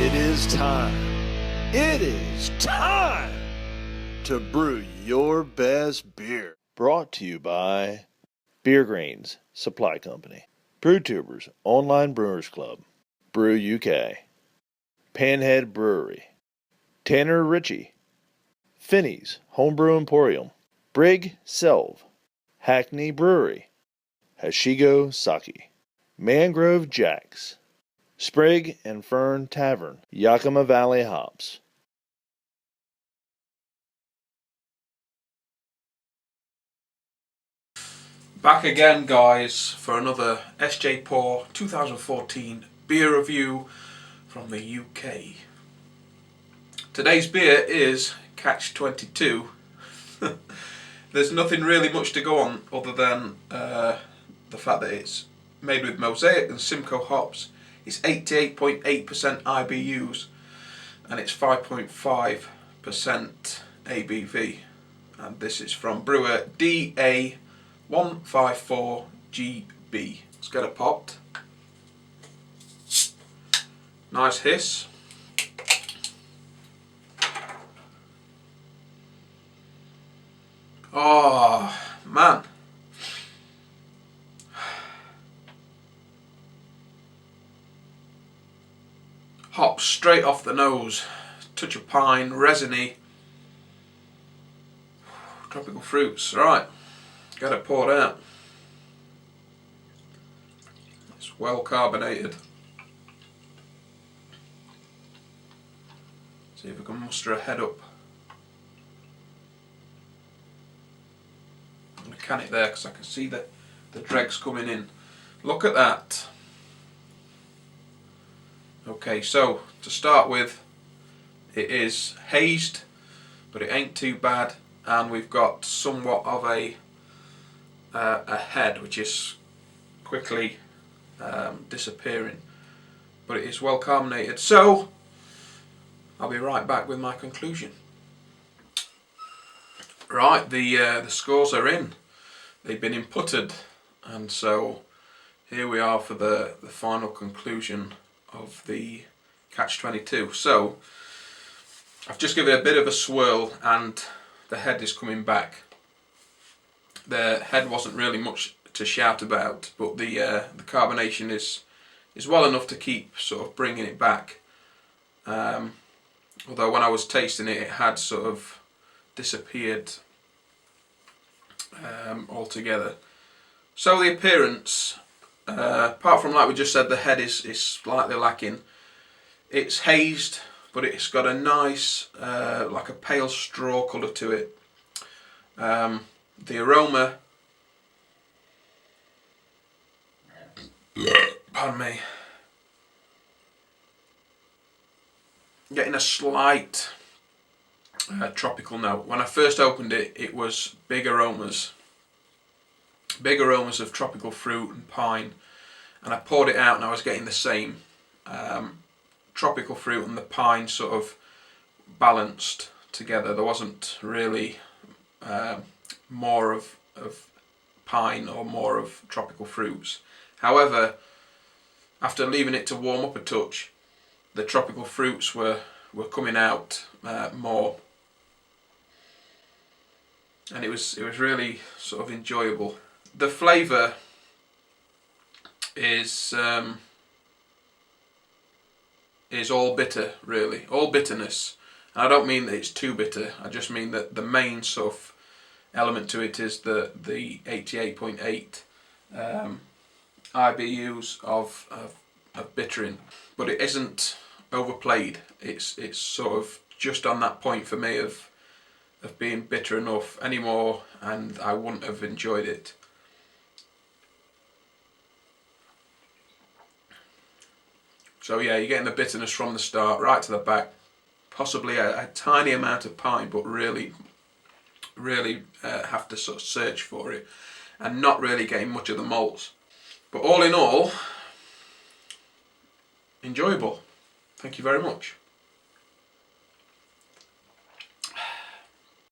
It is time. It is time to brew your best beer. Brought to you by Beer Grains Supply Company, BrewTubers Online Brewers Club, Brew UK, Panhead Brewery, Tanner Ritchie, Finney's Homebrew Emporium, Brig Selv, Hackney Brewery, Hashigo Sake, Mangrove Jacks, Sprig and Fern Tavern, Yakima Valley Hops. Back again, guys, for another Sjporr 2014 beer review from the UK. Today's beer is Catch 22. There's nothing really much to go on other than the fact that it's made with Mosaic and Simcoe hops. It's 88.8% IBUs and it's 5.5% ABV. And this is from brewer DA154GB. Let's get it popped. Nice hiss. Oh, man. Hops straight off the nose. Touch of pine, resiny. Tropical fruits. Right, get it poured out. It's well carbonated. See if we can muster a head up. I'm going to can it there because I can see the dregs coming in. Look at that. Okay, so to start with, it is hazed, but it ain't too bad, and we've got somewhat of a head which is quickly disappearing, but it is well carbonated. So I'll be right back with my conclusion. Right, the scores are in. They've been inputted, and so here we are for the final conclusion of the Catch 22. So I've just given it a bit of a swirl and the head is coming back. The head wasn't really much to shout about, but the carbonation is well enough to keep sort of bringing it back. Although when I was tasting it, it had sort of disappeared altogether. So the appearance, apart from, like we just said, the head is slightly lacking. It's hazed, but it's got a nice, like a pale straw colour to it. The aroma, pardon me, getting a slight tropical note. When I first opened it, it was big aromas of tropical fruit and pine, and I poured it out and I was getting the same. Tropical fruit and the pine sort of balanced together. There wasn't really more of pine or more of tropical fruits. However, after leaving it to warm up a touch, the tropical fruits were coming out more, and it was really sort of enjoyable. The flavour is all bitter, really, all bitterness. And I don't mean that it's too bitter, I just mean that the main sort of element to it is the 88.8 IBUs of bittering, but it isn't overplayed. It's sort of just on that point for me of being bitter enough anymore, and I wouldn't have enjoyed it. So yeah, you're getting the bitterness from the start right to the back. Possibly a tiny amount of pine, but really have to sort of search for it, and not really getting much of the malts. But all in all, enjoyable. Thank you very much.